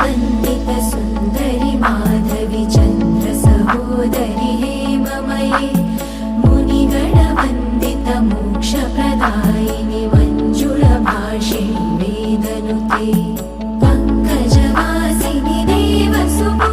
वन्दित सुन्दरि माधवि चन्द्र सहोदरि हेममये मुनिगण वन्दित मोक्षप्रदायिनि मञ्जुळभाषिणि वेदनुते पङ्कजवासिनि देवसुपुत्रि